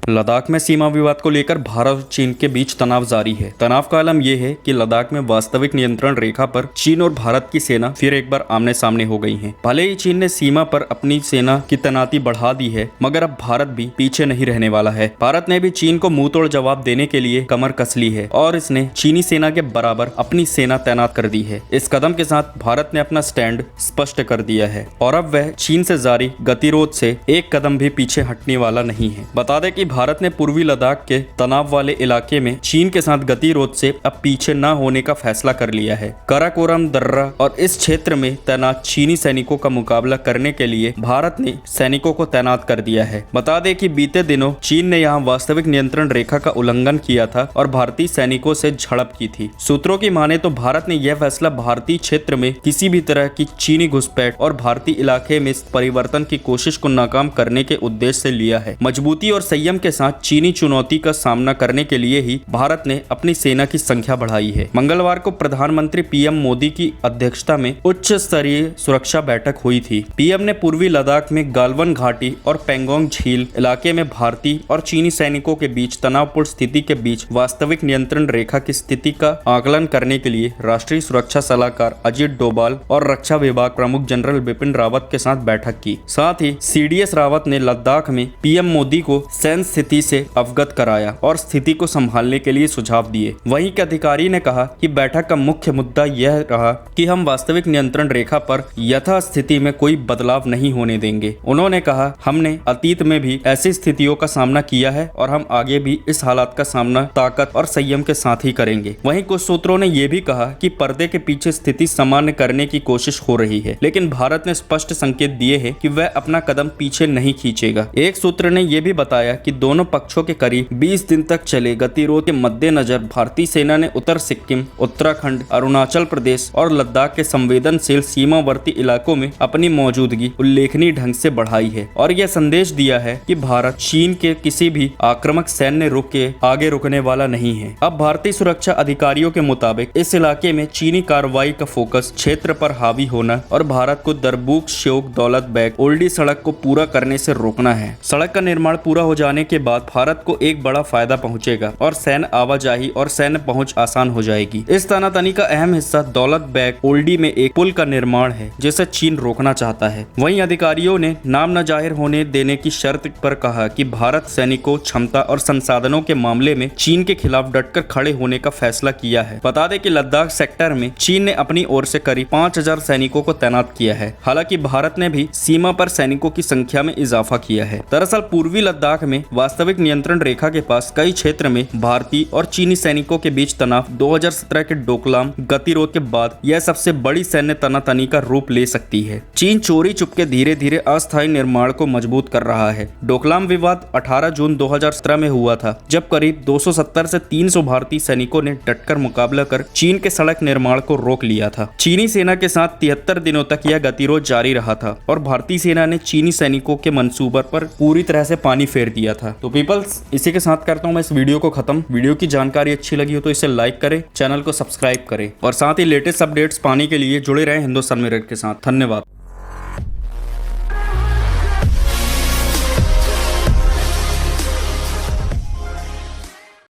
लद्दाख में सीमा विवाद को लेकर भारत और चीन के बीच तनाव जारी है। तनाव का आलम यह है कि लद्दाख में वास्तविक नियंत्रण रेखा पर चीन और भारत की सेना फिर एक बार आमने सामने हो गई है। भले ही चीन ने सीमा पर अपनी सेना की तैनाती बढ़ा दी है, मगर अब भारत भी पीछे नहीं रहने वाला है। भारत ने भी चीन को मुंह तोड़ जवाब देने के लिए कमर कस ली है और इसने चीनी सेना के बराबर अपनी सेना तैनात कर दी है। इस कदम के साथ भारत ने अपना स्टैंड स्पष्ट कर दिया है और अब वह चीन से जारी गतिरोध से एक कदम भी पीछे हटने वाला नहीं है। बता दें कि भारत ने पूर्वी लद्दाख के तनाव वाले इलाके में चीन के साथ गतिरोध से अब पीछे न होने का फैसला कर लिया है। काराकोरम दर्रा और इस क्षेत्र में तैनात चीनी सैनिकों का मुकाबला करने के लिए भारत ने सैनिकों को तैनात कर दिया है। बता दें कि बीते दिनों चीन ने यहां वास्तविक नियंत्रण रेखा का उल्लंघन किया था और भारतीय सैनिकों से झड़प की थी। सूत्रों की माने तो भारत ने यह फैसला भारतीय क्षेत्र में किसी भी तरह की चीनी घुसपैठ और भारतीय इलाके में परिवर्तन की कोशिश को नाकाम करने के उद्देश्य से लिया है। मजबूती और संयम के साथ चीनी चुनौती का सामना करने के लिए ही भारत ने अपनी सेना की संख्या बढ़ाई है। मंगलवार को प्रधानमंत्री पीएम मोदी की अध्यक्षता में उच्च स्तरीय सुरक्षा बैठक हुई थी। पीएम ने पूर्वी लद्दाख में गालवन घाटी और पेंगोंग झील इलाके में भारतीय और चीनी सैनिकों के बीच तनावपूर्ण स्थिति के बीच वास्तविक नियंत्रण रेखा की स्थिति का आकलन करने के लिए राष्ट्रीय सुरक्षा सलाहकार अजीत डोभाल और रक्षा विभाग प्रमुख जनरल बिपिन रावत के साथ बैठक की। साथ ही सीडीएस रावत ने लद्दाख में पीएम मोदी को सैन्य स्थिति से अवगत कराया और स्थिति को संभालने के लिए सुझाव दिए। वहीं के अधिकारी ने कहा कि बैठक का मुख्य मुद्दा यह रहा कि हम वास्तविक नियंत्रण रेखा पर यथास्थिति में कोई बदलाव नहीं होने देंगे। उन्होंने कहा, हमने अतीत में भी ऐसी स्थितियों का सामना किया है और हम आगे भी इस हालात का सामना ताकत और संयम के साथ ही करेंगे। वहीं कुछ सूत्रों ने यह भी कहा कि पर्दे के पीछे स्थिति सामान्य करने की कोशिश हो रही है, लेकिन भारत ने स्पष्ट संकेत दिए हैं कि वह अपना कदम पीछे नहीं खींचेगा। एक सूत्र ने यह भी बताया कि दोनों पक्षों के करीब 20 दिन तक चले गतिरोध के मद्देनजर भारतीय सेना ने उत्तर सिक्किम, उत्तराखंड, अरुणाचल प्रदेश और लद्दाख के संवेदनशील सीमावर्ती इलाकों में अपनी मौजूदगी उल्लेखनीय ढंग से बढ़ाई है और यह संदेश दिया है कि भारत चीन के किसी भी आक्रामक सैन्य रुख के आगे रुकने वाला नहीं है। अब भारतीय सुरक्षा अधिकारियों के मुताबिक इस इलाके में चीनी कार्रवाई का फोकस क्षेत्र पर हावी होना और भारत को दरबूक श्योक दौलत बैग ओल्डी सड़क को पूरा करने से रोकना है। सड़क का निर्माण पूरा हो जाने के बाद भारत को एक बड़ा फायदा पहुंचेगा और सैन्य आवाजाही और सैन्य पहुंच आसान हो जाएगी। इस तनातनी का अहम हिस्सा दौलत बैग ओल्डी में एक पुल का निर्माण है जिसे चीन रोकना चाहता है। वहीं अधिकारियों ने नाम न जाहिर होने देने की शर्त पर कहा कि भारत सैनिकों, क्षमता और संसाधनों के मामले में चीन के खिलाफ डटकर खड़े होने का फैसला किया है। बता दें कि लद्दाख सेक्टर में चीन ने अपनी ओर से करीब 5000 सैनिकों को तैनात किया है। हालांकि भारत ने भी सीमा पर सैनिकों की संख्या में इजाफा किया है। दरअसल पूर्वी लद्दाख में वास्तविक नियंत्रण रेखा के पास कई क्षेत्र में भारतीय और चीनी सैनिकों के बीच तनाव 2017 के डोकलाम गतिरोध के बाद यह सबसे बड़ी सैन्य तनातनी का रूप ले सकती है। चीन चोरी चुपके धीरे धीरे अस्थायी निर्माण को मजबूत कर रहा है। डोकलाम विवाद 18 जून 2017 में हुआ था, जब करीब 270 से 300 भारतीय सैनिकों ने डटकर मुकाबला कर चीन के सड़क निर्माण को रोक लिया था। चीनी सेना के साथ 73 दिनों तक यह गतिरोध जारी रहा था और भारतीय सेना ने चीनी सैनिकों के मंसूबे पर पूरी तरह से पानी फेर दिया था। तो पीपल्स, इसी के साथ करता हूँ मैं इस वीडियो को खत्म। वीडियो की जानकारी अच्छी लगी हो तो इसे लाइक करें, चैनल को सब्सक्राइब करें और साथ ही लेटेस्ट अपडेट्स पाने के लिए जुड़े रहें हिंदुस्तान मिरर के साथ। धन्यवाद।